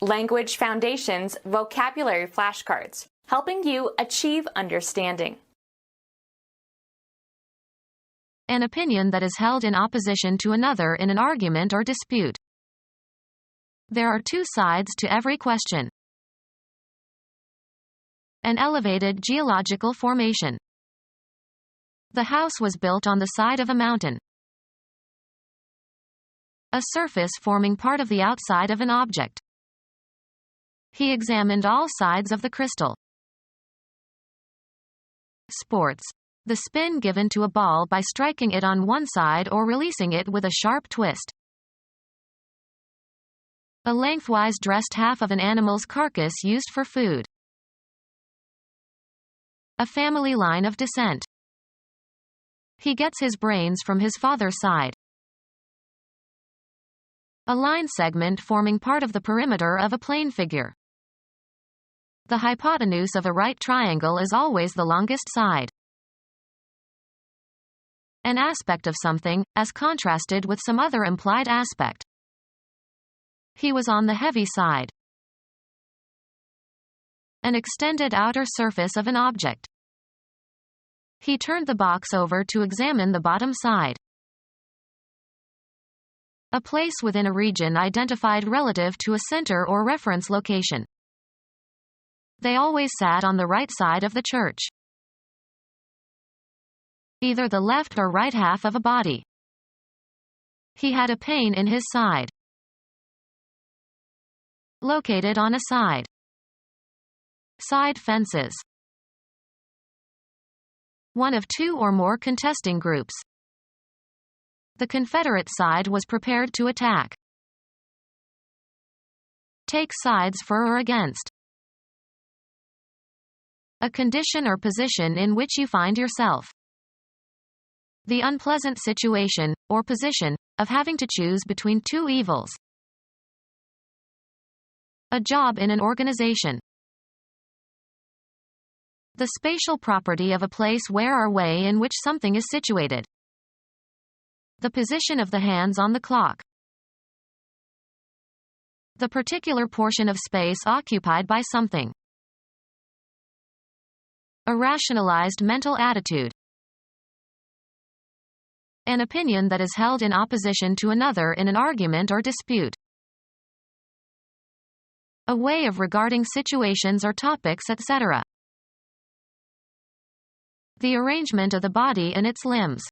Language Foundations Vocabulary Flashcards, helping you achieve understanding. An opinion that is held in opposition to another in an argument or dispute. There are two sides to every question. An elevated geological formation. The house was built on the side of a mountain. A surface forming part of the outside of an object. He examined all sides of the crystal. Sports. The spin given to a ball by striking it on one side or releasing it with a sharp twist. A lengthwise dressed half of an animal's carcass used for food. A family line of descent. He gets his brains from his father's side. A line segment forming part of the perimeter of a plane figure. The hypotenuse of a right triangle is always the longest side. An aspect of something, as contrasted with some other implied aspect. He was on the heavy side. An extended outer surface of an object. He turned the box over to examine the bottom side. A place within a region identified relative to a center or reference location. They always sat on the right side of the church. Either the left or right half of a body. He had a pain in his side. Located on a side. Side fences. One of two or more contesting groups. The Confederate side was prepared to attack. Take sides for or against. A condition or position in which you find yourself. The unpleasant situation, or position, of having to choose between two evils. A job in an organization. The spatial property of a place where or way in which something is situated. The position of the hands on the clock. The particular portion of space occupied by something. A rationalized mental attitude. An opinion that is held in opposition to another in an argument or dispute. A way of regarding situations or topics, etc. The arrangement of the body and its limbs.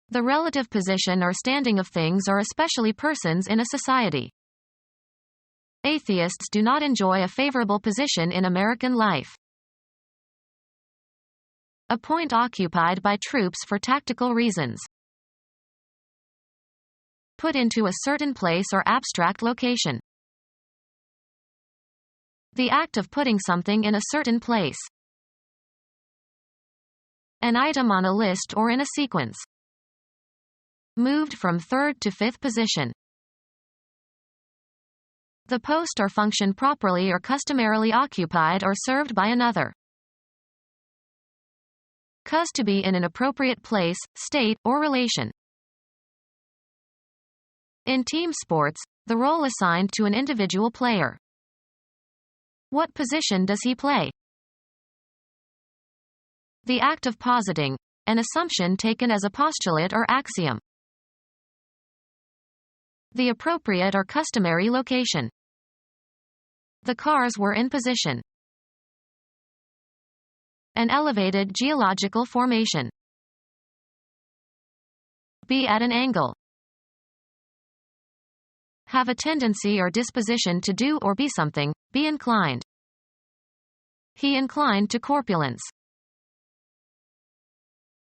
The relative position or standing of things or especially persons in a society. Atheists do not enjoy a favorable position in American life. A point occupied by troops for tactical reasons. Put into a certain place or abstract location. The act of putting something in a certain place. An item on a list or in a sequence. Moved from third to fifth position. The post or function properly or customarily occupied or served by another. Cause to be in an appropriate place, state, or relation. In team sports, the role assigned to an individual player. What position does he play? The act of positing, an assumption taken as a postulate or axiom. The appropriate or customary location. The cars were in position. An elevated geological formation. Be at an angle. Have a tendency or disposition to do or be something, be inclined. He inclined to corpulence.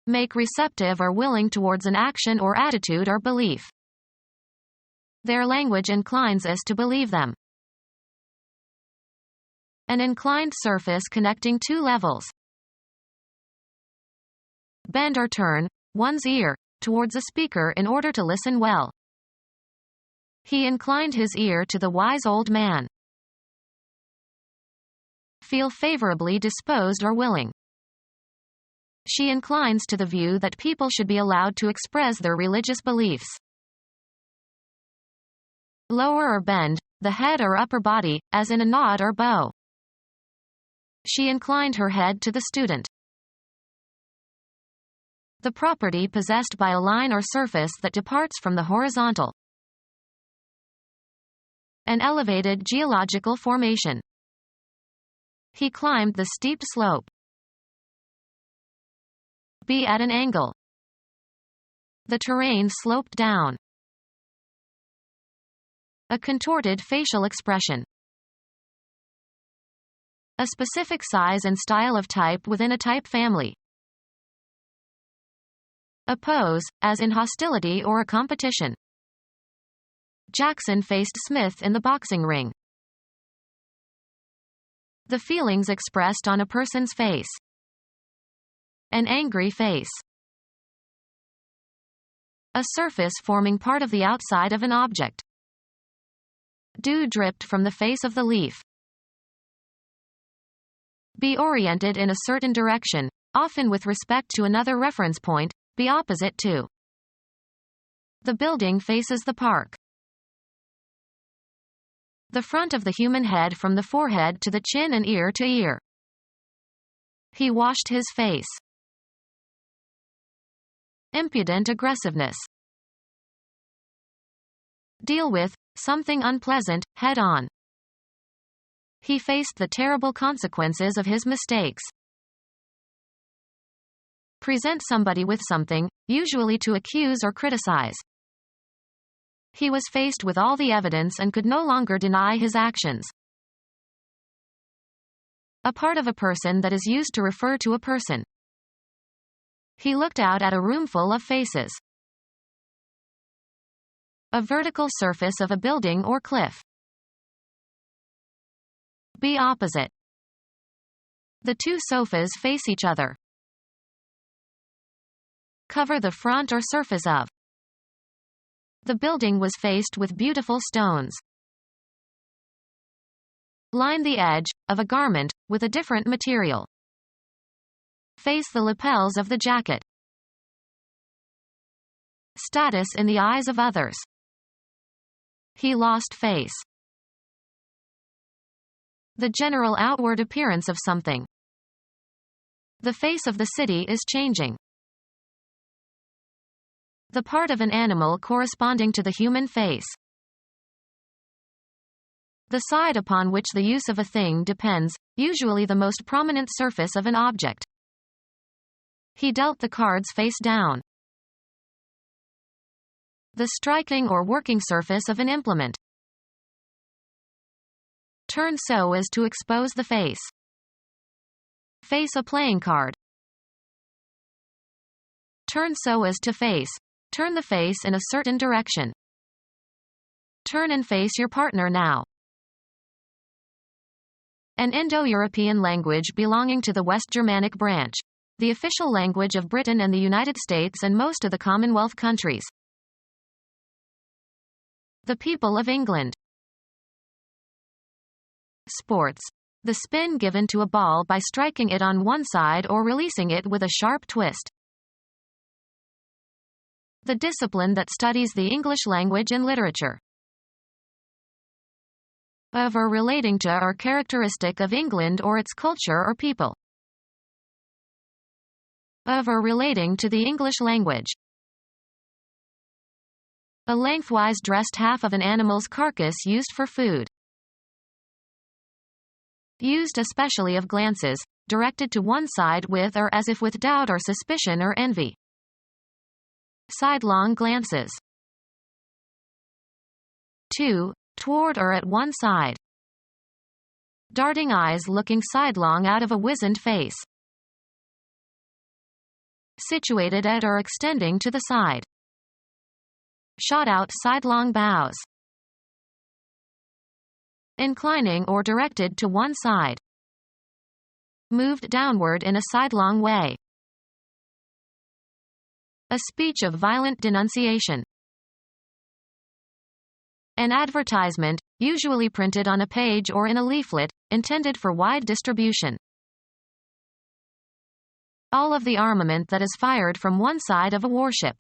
Make receptive or willing towards an action or attitude or belief. Their language inclines us to believe them. An inclined surface connecting two levels. Bend or turn one's ear towards a speaker in order to listen well. He inclined his ear to the wise old man. Feel favorably disposed or willing. She inclines to the view that people should be allowed to express their religious beliefs. lower or bend, the head or upper body, as in a nod or bow. She inclined her head to the student. The property possessed by a line or surface that departs from the horizontal. An elevated geological formation. He climbed the steep slope. Be at an angle. The terrain sloped down. A contorted facial expression. A specific size and style of type within a type family. A pose, as in hostility or a competition. Jackson faced Smith in the boxing ring. The feelings expressed on a person's face. An angry face. A surface forming part of the outside of an object. Dew dripped from the face of the leaf. Be oriented in a certain direction, often with respect to another reference point, be opposite to. The building faces the park. The front of the human head from the forehead to the chin and ear to ear. He washed his face. Impudent aggressiveness. Deal with something unpleasant, head on. He faced the terrible consequences of his mistakes. Present somebody with something, usually to accuse or criticize. He was faced with all the evidence and could no longer deny his actions. A part of a person that is used to refer to a person. He looked out at a room full of faces. A vertical surface of a building or cliff. Be opposite. The two sofas face each other. Cover the front or surface of. The building was faced with beautiful stones. Line the edge of a garment with a different material. Face the lapels of the jacket. Status in the eyes of others. He lost face. The general outward appearance of something. The face of the city is changing. The part of an animal corresponding to the human face. The side upon which the use of a thing depends, usually the most prominent surface of an object. He dealt the cards face down. The striking or working surface of an implement. Turn so as to expose the face. Face a playing card. Turn so as to face. Turn the face in a certain direction. Turn and face your partner now. An Indo-European language belonging to the West Germanic branch. The official language of Britain and the United States and most of the Commonwealth countries. The people of England. Sports. The spin given to a ball by striking it on one side or releasing it with a sharp twist. The discipline that studies the English language and literature. Of or relating to or characteristic of England or its culture or people. Of or relating to the English language. A lengthwise dressed half of an animal's carcass used for food. Used especially of glances, directed to one side with or as if with doubt or suspicion or envy. Sidelong glances. 2. Toward or at one side. Darting eyes looking sidelong out of a wizened face. Situated at or extending to the side. Shot out sidelong bows. Inclining or directed to one side. Moved downward in a sidelong way. A speech of violent denunciation. An advertisement, usually printed on a page or in a leaflet, intended for wide distribution. All of the armament that is fired from one side of a warship.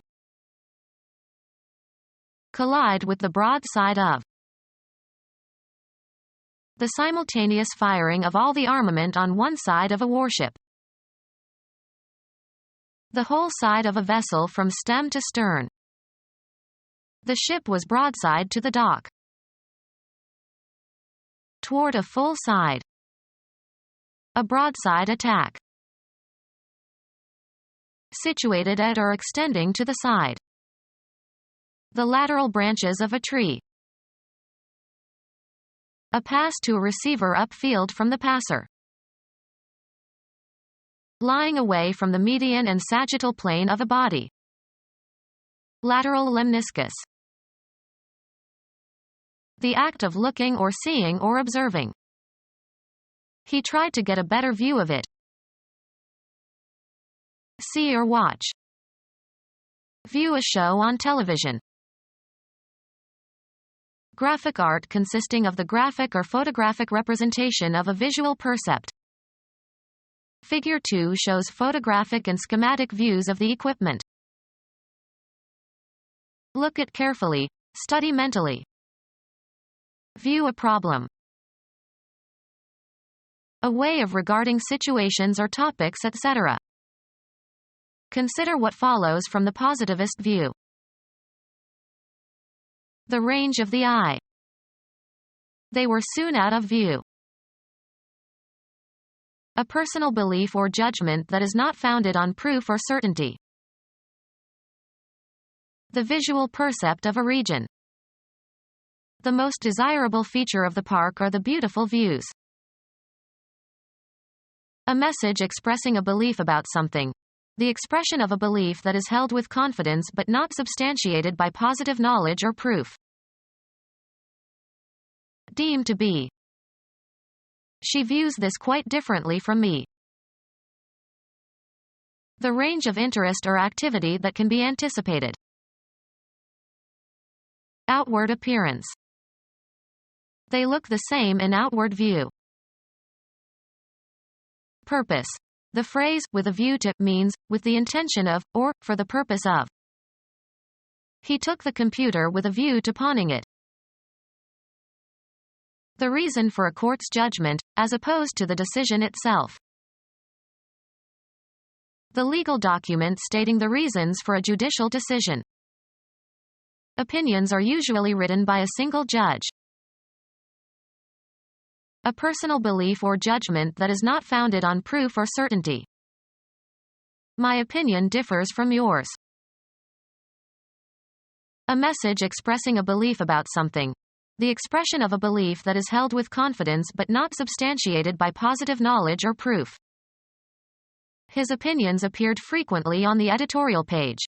Collide with the broadside of. The simultaneous firing of all the armament on one side of a warship. The whole side of a vessel from stem to stern. The ship was broadside to the dock. Toward a full side. A broadside attack. Situated at or extending to the side. The lateral branches of a tree. A pass to a receiver upfield from the passer. Lying away from the median and sagittal plane of a body. Lateral lemniscus. The act of looking or seeing or observing. He tried to get a better view of it. See or watch. View a show on television. Graphic art consisting of the graphic or photographic representation of a visual percept. Figure 2 shows photographic and schematic views of the equipment. Look at carefully, study mentally. View a problem. A way of regarding situations or topics, etc. Consider what follows from the positivist view. The range of the eye. They were soon out of view. A personal belief or judgment that is not founded on proof or certainty. The visual percept of a region. The most desirable feature of the park are the beautiful views. A message expressing a belief about something. The expression of a belief that is held with confidence but not substantiated by positive knowledge or proof. Deemed to be. She views this quite differently from me. The range of interest or activity that can be anticipated. Outward appearance. They look the same in outward view. Purpose. The phrase, with a view to, means, with the intention of, or, for the purpose of. He took the computer with a view to pawning it. The reason for a court's judgment, as opposed to the decision itself. The legal document stating the reasons for a judicial decision. Opinions are usually written by a single judge. A personal belief or judgment that is not founded on proof or certainty. My opinion differs from yours. A message expressing a belief about something. The expression of a belief that is held with confidence but not substantiated by positive knowledge or proof. His opinions appeared frequently on the editorial page.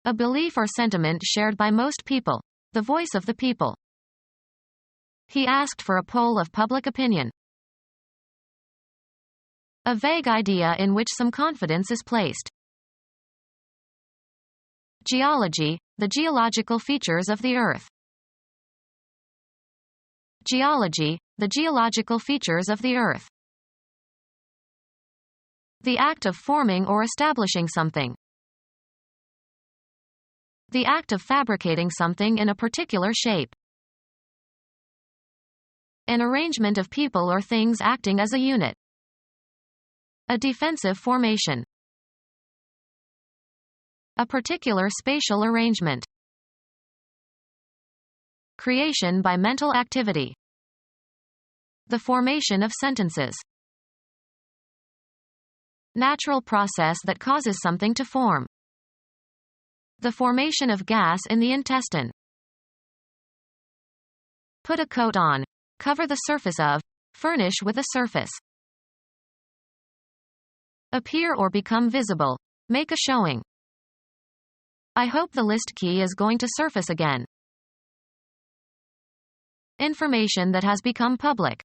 A belief or sentiment shared by most people. The voice of the people. He asked for a poll of public opinion. A vague idea in which some confidence is placed. Geology, the geological features of the Earth. Geology, the geological features of the Earth. The act of forming or establishing something. The act of fabricating something in a particular shape. An arrangement of people or things acting as a unit. A defensive formation. A particular spatial arrangement. Creation by mental activity. The formation of sentences. Natural process that causes something to form. The formation of gas in the intestine. Put a coat on. Cover the surface of. Furnish with a surface. Appear or become visible. Make a showing. I hope the list key is going to surface again. Information that has become public.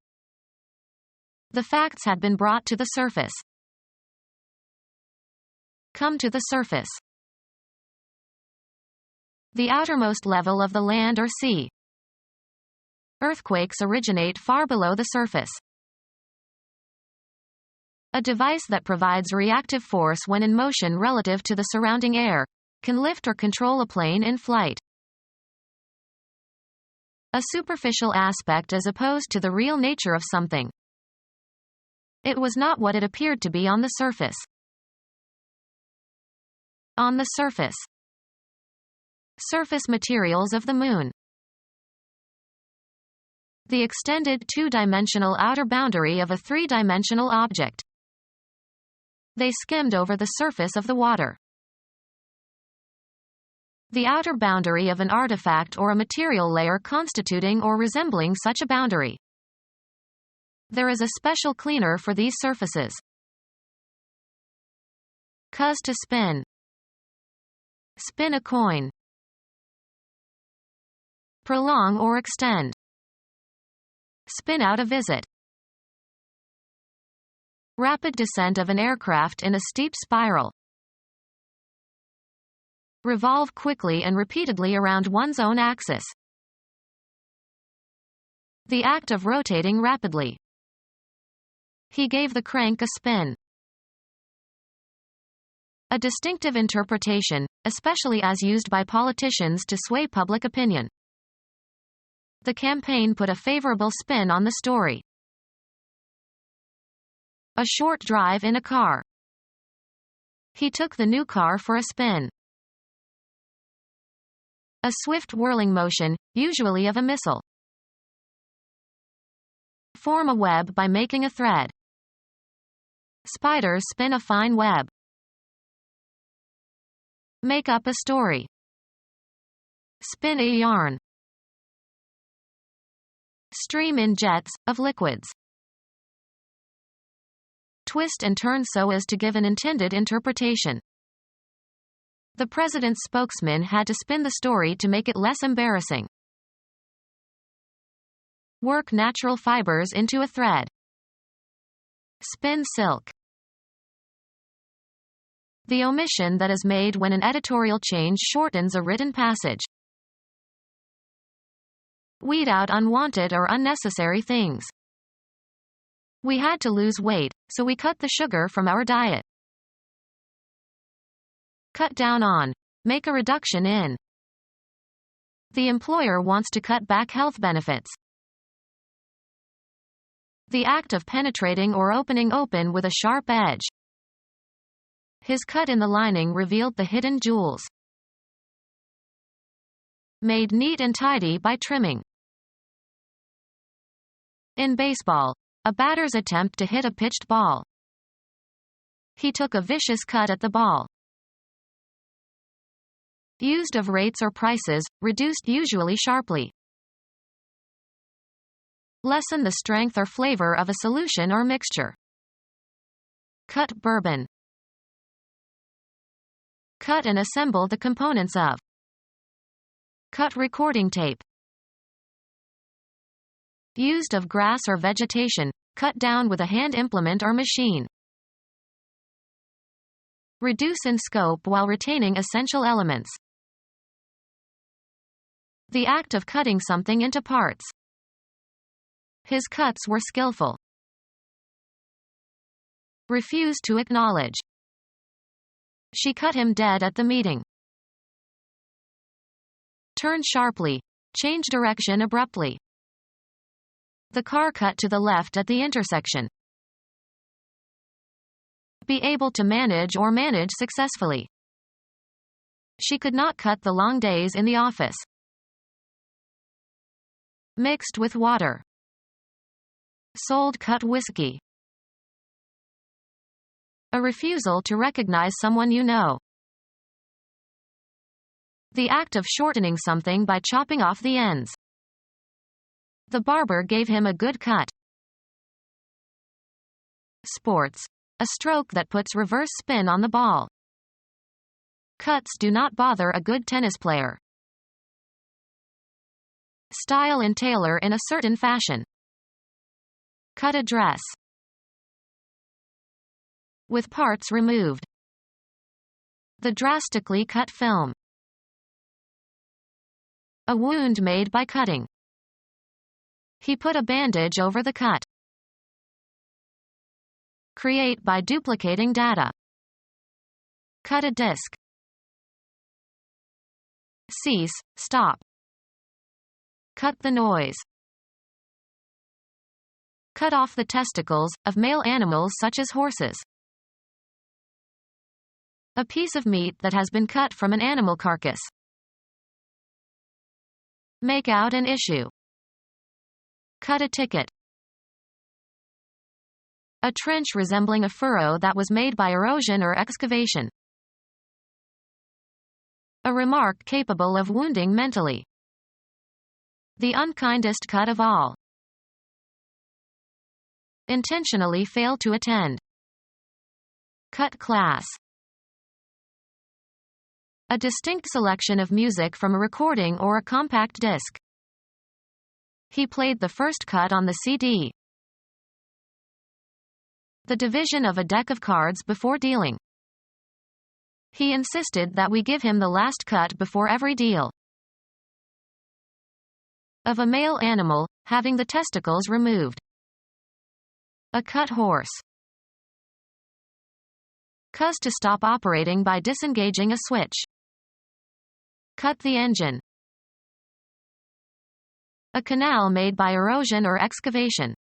The facts had been brought to the surface. Come to the surface. The outermost level of the land or sea. Earthquakes originate far below the surface. A device that provides reactive force when in motion relative to the surrounding air, can lift or control a plane in flight. A superficial aspect as opposed to the real nature of something. It was not what it appeared to be on the surface. On the surface. Surface materials of the Moon. The extended two-dimensional outer boundary of a three-dimensional object. They skimmed over the surface of the water. The outer boundary of an artifact or a material layer constituting or resembling such a boundary. There is a special cleaner for these surfaces. Cause to spin. Spin a coin. Prolong or extend. Spin out a visit. Rapid descent of an aircraft in a steep spiral. Revolve quickly and repeatedly around one's own axis. The act of rotating rapidly. He gave the crank a spin. A distinctive interpretation, especially as used by politicians to sway public opinion. The campaign put a favorable spin on the story. A short drive in a car. He took the new car for a spin. A swift whirling motion, usually of a missile. Form a web by making a thread. Spiders spin a fine web. Make up a story. Spin a yarn. Stream in jets, of liquids. Twist and turn so as to give an intended interpretation. The president's spokesman had to spin the story to make it less embarrassing. Work natural fibers into a thread. Spin silk. The omission that is made when an editorial change shortens a written passage. Weed out unwanted or unnecessary things. We had to lose weight, so we cut the sugar from our diet. Cut down on. Make a reduction in. The employer wants to cut back health benefits. The act of penetrating or opening open with a sharp edge. His cut in the lining revealed the hidden jewels. Made neat and tidy by trimming. In baseball, a batter's attempt to hit a pitched ball. He took a vicious cut at the ball. Used of rates or prices, reduced usually sharply. Lessen the strength or flavor of a solution or mixture. Cut bourbon. Cut and assemble the components of. Cut recording tape. Used of grass or vegetation, cut down with a hand implement or machine. Reduce in scope while retaining essential elements. The act of cutting something into parts. His cuts were skillful. Refuse to acknowledge. She cut him dead at the meeting. Turn sharply. Change direction abruptly. The car cut to the left at the intersection. Be able to manage or manage successfully. She could not cut the long days in the office. Mixed with water. Sold cut whiskey. A refusal to recognize someone you know. The act of shortening something by chopping off the ends. The barber gave him a good cut. Sports. A stroke that puts reverse spin on the ball. Cuts do not bother a good tennis player. Style and tailor in a certain fashion. Cut a dress. With parts removed. The drastically cut film. A wound made by cutting. He put a bandage over the cut. Create by duplicating data. Cut a disk. Cease, stop. Cut the noise. Cut off the testicles of male animals such as horses. A piece of meat that has been cut from an animal carcass. Make out an issue. Cut a ticket. A trench resembling a furrow that was made by erosion or excavation. A remark capable of wounding mentally. The unkindest cut of all. Intentionally fail to attend. Cut class. A distinct selection of music from a recording or a compact disc. He played the first cut on the CD. The division of a deck of cards before dealing. He insisted that we give him the last cut before every deal. Of a male animal, having the testicles removed. A cut horse. Cuss to stop operating by disengaging a switch. Cut the engine. A canal made by erosion or excavation.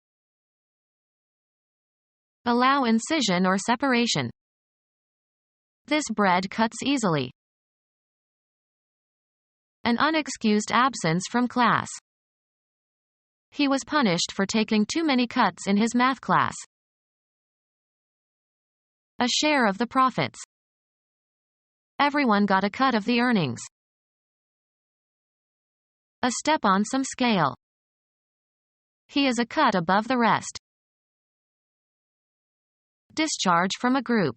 Allow incision or separation. This bread cuts easily. An unexcused absence from class. He was punished for taking too many cuts in his math class. A share of the profits. Everyone got a cut of the earnings. A step on some scale. He is a cut above the rest. Discharge from a group.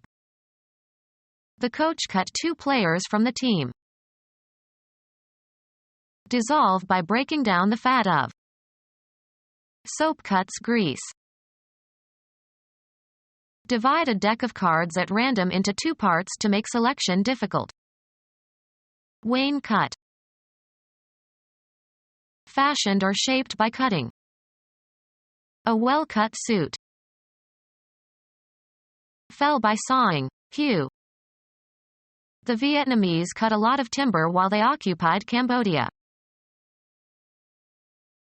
The coach cut 2 players from the team. Dissolve by breaking down the fat of. Soap cuts grease. Divide a deck of cards at random into 2 parts to make selection difficult. Wayne cut. Fashioned or shaped by cutting. A well-cut suit. Fell by sawing. Hew. The Vietnamese cut a lot of timber while they occupied Cambodia.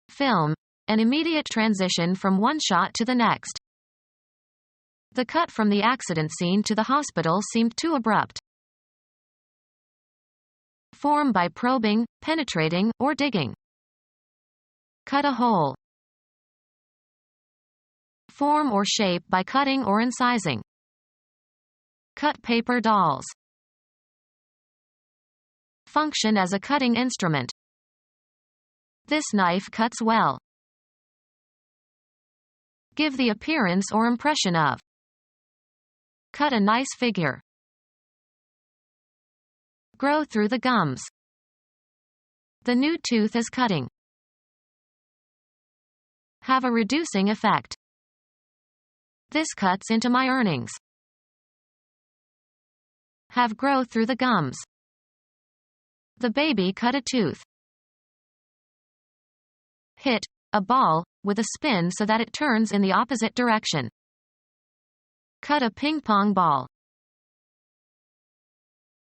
Film. An immediate transition from one shot to the next. The cut from the accident scene to the hospital seemed too abrupt. Form by probing, penetrating, or digging. Cut a hole. Form or shape by cutting or incising. Cut paper dolls. Function as a cutting instrument. This knife cuts well. Give the appearance or impression of. Cut a nice figure. Grow through the gums. The new tooth is cutting. Have a reducing effect. This cuts into my earnings. Have growth through the gums. The baby cut a tooth. Hit a ball with a spin so that it turns in the opposite direction. Cut a ping pong ball.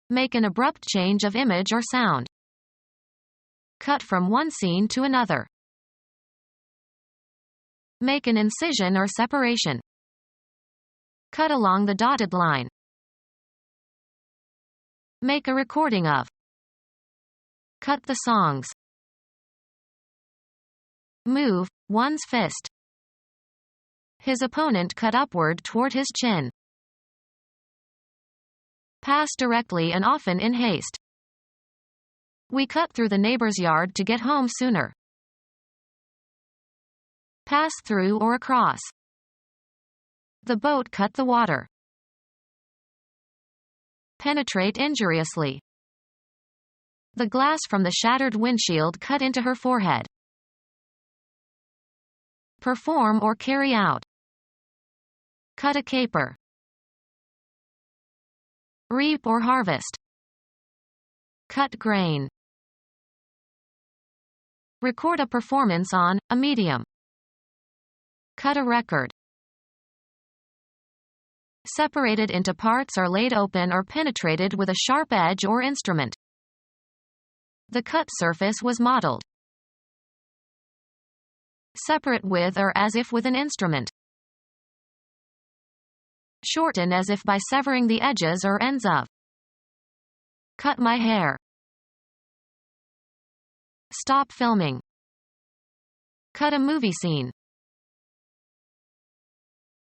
Make an abrupt change of image or sound. Cut from one scene to another. Make an incision or separation. Cut along the dotted line. Make a recording of. Cut the songs. Move one's fist. His opponent cut upward toward his chin. Pass directly and often in haste. We cut through the neighbor's yard to get home sooner. Pass through or across. The boat cut the water. Penetrate injuriously. The glass from the shattered windshield cut into her forehead. Perform or carry out. Cut a caper. Reap or harvest. Cut grain. Record a performance on a medium. Cut a record. Separated into parts or laid open or penetrated with a sharp edge or instrument. The cut surface was modeled. Separate with or as if with an instrument. Shorten as if by severing the edges or ends of. Cut my hair. Stop filming. Cut a movie scene.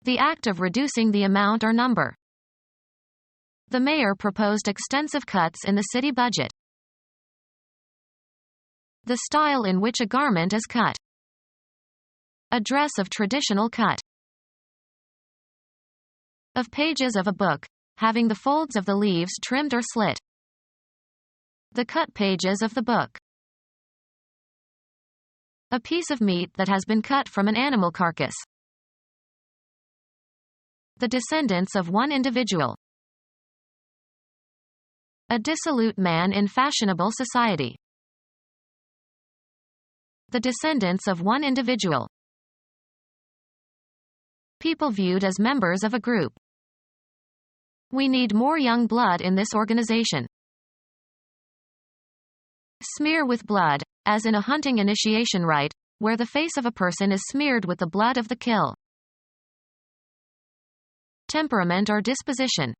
The act of reducing the amount or number. The mayor proposed extensive cuts in the city budget. The style in which a garment is cut. A dress of traditional cut. Of pages of a book, having the folds of the leaves trimmed or slit. The cut pages of the book. A piece of meat that has been cut from an animal carcass. The descendants of one individual. A dissolute man in fashionable society. The descendants of one individual. People viewed as members of a group. We need more young blood in this organization. Smear with blood, as in a hunting initiation rite, where the face of a person is smeared with the blood of the kill. Temperament or disposition.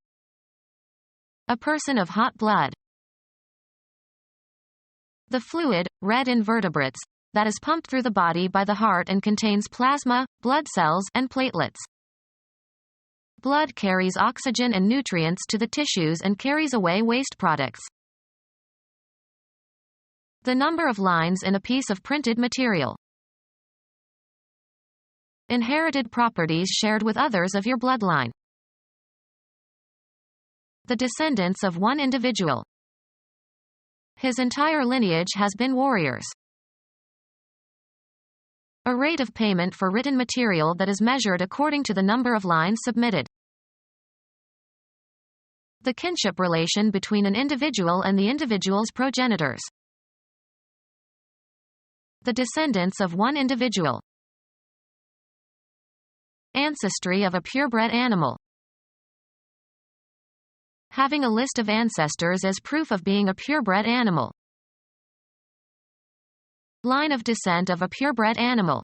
A person of hot blood. The fluid, red invertebrates, that is pumped through the body by the heart and contains plasma, blood cells, and platelets. Blood carries oxygen and nutrients to the tissues and carries away waste products. The number of lines in a piece of printed material. Inherited properties shared with others of your bloodline. The descendants of one individual. His entire lineage has been warriors. A rate of payment for written material that is measured according to the number of lines submitted. The kinship relation between an individual and the individual's progenitors. The descendants of one individual. Ancestry of a purebred animal. Having a list of ancestors as proof of being a purebred animal. Line of descent of a purebred animal.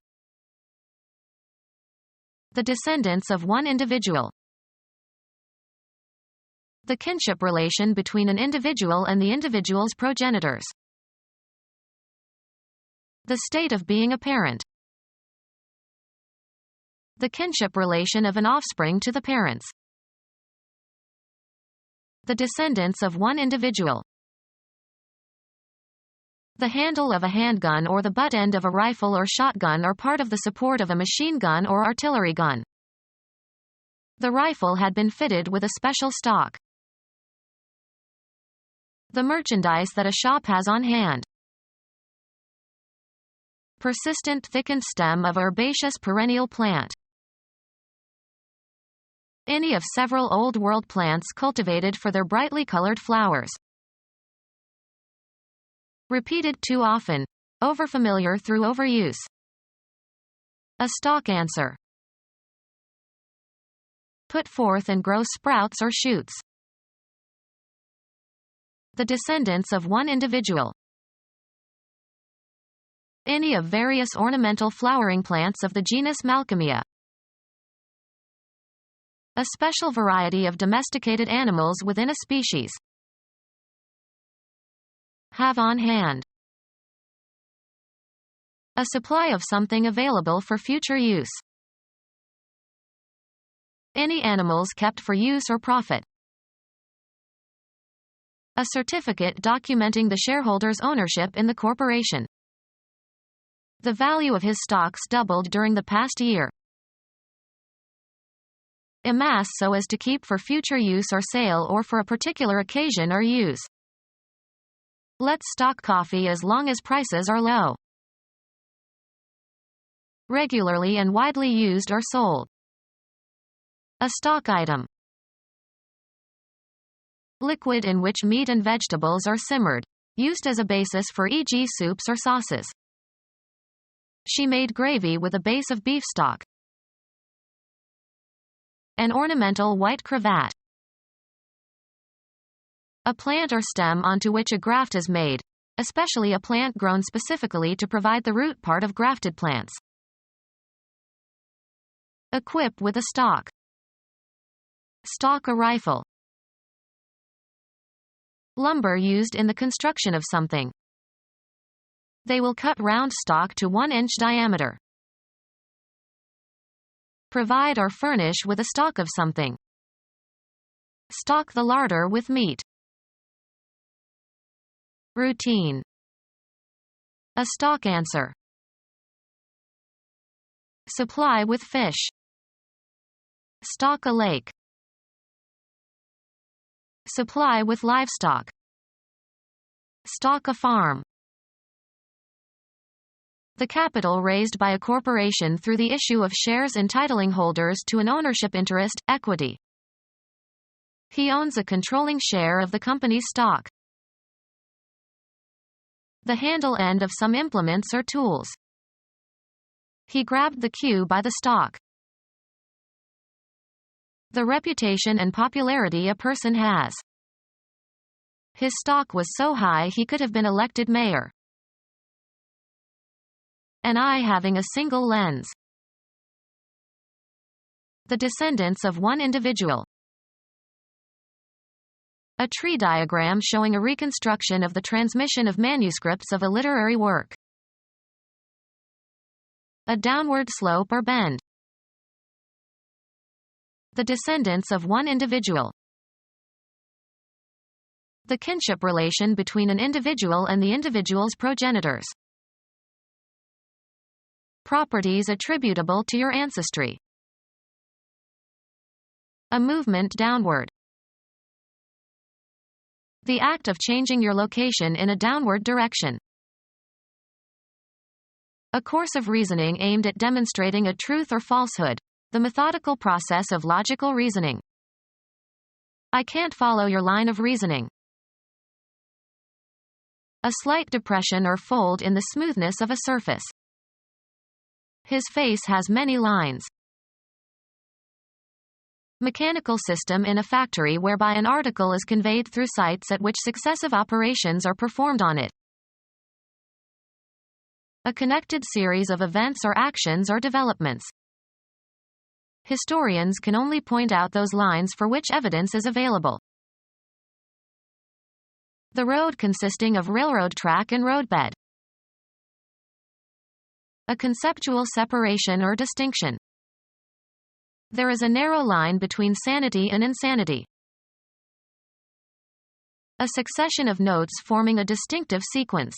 The descendants of one individual. The kinship relation between an individual and the individual's progenitors. The state of being a parent. The kinship relation of an offspring to the parents. The descendants of one individual. The handle of a handgun or the butt end of a rifle or shotgun are part of the support of a machine gun or artillery gun. The rifle had been fitted with a special stock. The merchandise that a shop has on hand. Persistent thickened stem of herbaceous perennial plant. Any of several Old World plants cultivated for their brightly colored flowers. Repeated too often. Overfamiliar through overuse. A stalk answer. Put forth and grow sprouts or shoots. The descendants of one individual. Any of various ornamental flowering plants of the genus Malcolmia. A special variety of domesticated animals within a species. Have on hand. A supply of something available for future use. Any animals kept for use or profit. A certificate documenting the shareholder's ownership in the corporation. The value of his stocks doubled during the past year. Amass so as to keep for future use or sale or for a particular occasion or use. Let's stock coffee as long as prices are low. Regularly and widely used or sold. A stock item. Liquid in which meat and vegetables are simmered, used as a basis for e.g. soups or sauces. She made gravy with a base of beef stock. An ornamental white cravat. A plant or stem onto which a graft is made, especially a plant grown specifically to provide the root part of grafted plants. Equip with a stock. Stock a rifle. Lumber used in the construction of something. They will cut round stock to 1 inch diameter. Provide or furnish with a stock of something. Stock the larder with meat. Routine. A stock answer. Supply with fish. Stock a lake. Supply with livestock. Stock a farm. The capital raised by a corporation through the issue of shares entitling holders to an ownership interest, equity. He owns a controlling share of the company's stock. The handle end of some implements or tools. He grabbed the cue by the stalk. The reputation and popularity a person has. His stock was so high he could have been elected mayor. An eye having a single lens. The descendants of one individual. A tree diagram showing a reconstruction of the transmission of manuscripts of a literary work. A downward slope or bend. The descendants of one individual. The kinship relation between an individual and the individual's progenitors. Properties attributable to your ancestry. A movement downward. The act of changing your location in a downward direction. A course of reasoning aimed at demonstrating a truth or falsehood. The methodical process of logical reasoning. I can't follow your line of reasoning. A slight depression or fold in the smoothness of a surface. His face has many lines. Mechanical system in a factory whereby an article is conveyed through sites at which successive operations are performed on it. A connected series of events or actions or developments. Historians can only point out those lines for which evidence is available. The road consisting of railroad track and roadbed. A conceptual separation or distinction. There is a narrow line between sanity and insanity. A succession of notes forming a distinctive sequence.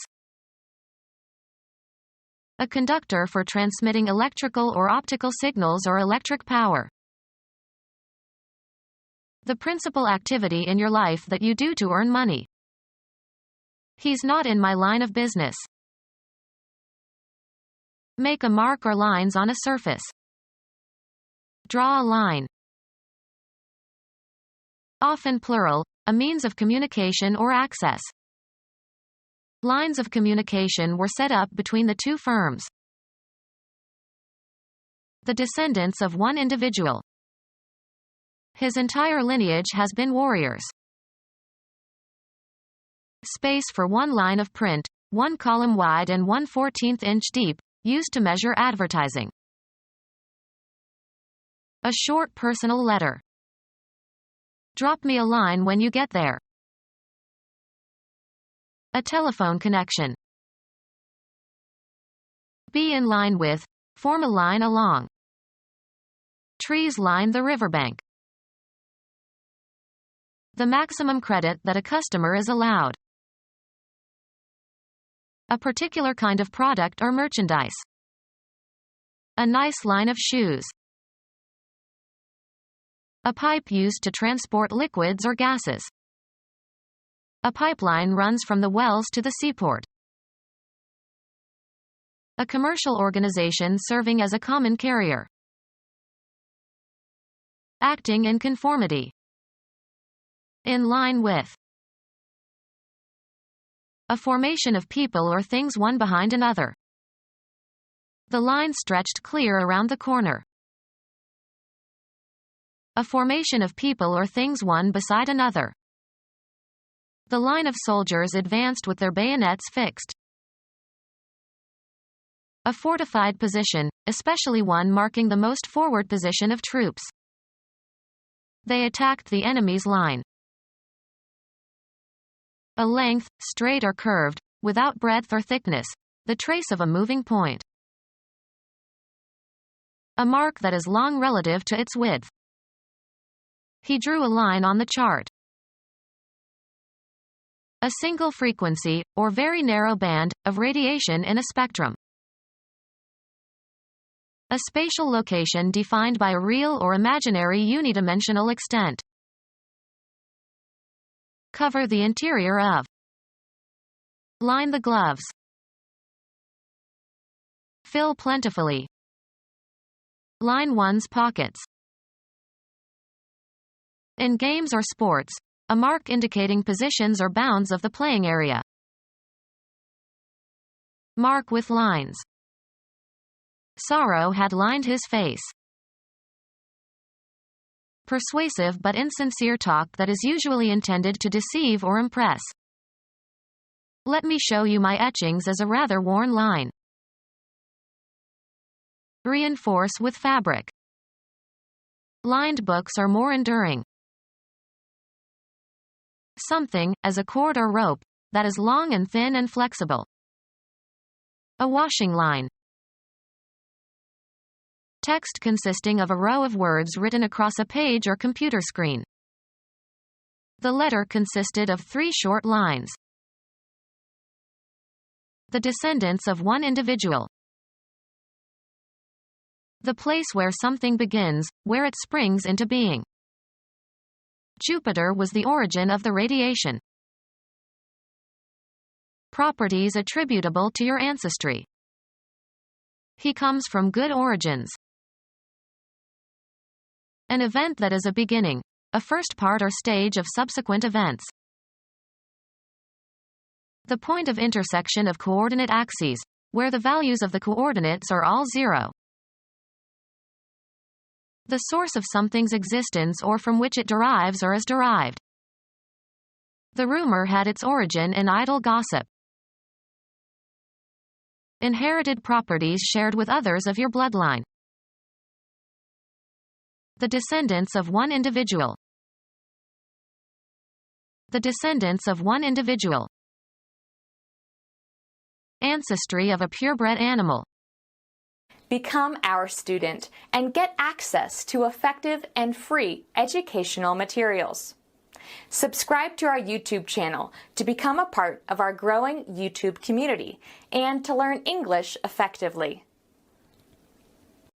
A conductor for transmitting electrical or optical signals or electric power. The principal activity in your life that you do to earn money. He's not in my line of business. Make a mark or lines on a surface. Draw a line. Often plural, a means of communication or access. Lines of communication were set up between the two firms. The descendants of one individual. His entire lineage has been warriors. Space for one line of print, 1 column wide and 1/14 inch deep, used to measure advertising. A short personal letter. Drop me a line when you get there. A telephone connection. Be in line with, form a line along. Trees line the riverbank. The maximum credit that a customer is allowed. A particular kind of product or merchandise. A nice line of shoes. A pipe used to transport liquids or gases. A pipeline runs from the wells to the seaport. A commercial organization serving as a common carrier. Acting in conformity. In line with. A formation of people or things one behind another. The line stretched clear around the corner. A formation of people or things one beside another. The line of soldiers advanced with their bayonets fixed. A fortified position, especially one marking the most forward position of troops. They attacked the enemy's line. A length, straight or curved, without breadth or thickness, the trace of a moving point. A mark that is long relative to its width. He drew a line on the chart. A single frequency, or very narrow band, of radiation in a spectrum. A spatial location defined by a real or imaginary unidimensional extent. Cover the interior of. Line the gloves. Fill plentifully. Line one's pockets. In games or sports, a mark indicating positions or bounds of the playing area. Mark with lines. Sorrow had lined his face. Persuasive but insincere talk that is usually intended to deceive or impress. Let me show you my etchings as a rather worn line. Reinforce with fabric. Lined books are more enduring. Something, as a cord or rope, that is long and thin and flexible. A washing line. Text consisting of a row of words written across a page or computer screen. The letter consisted of 3 short lines. The descendants of one individual. The place where something begins, where it springs into being. Jupiter was the origin of the radiation. Properties attributable to your ancestry. He comes from good origins. An event that is a beginning, a first part or stage of subsequent events. The point of intersection of coordinate axes, where the values of the coordinates are all 0. The source of something's existence or from which it derives or is derived. The rumor had its origin in idle gossip. Inherited properties shared with others of your bloodline. The descendants of one individual. The descendants of one individual. Ancestry of a purebred animal. Become our student and get access to effective and free educational materials. Subscribe to our YouTube channel to become a part of our growing YouTube community and to learn English effectively.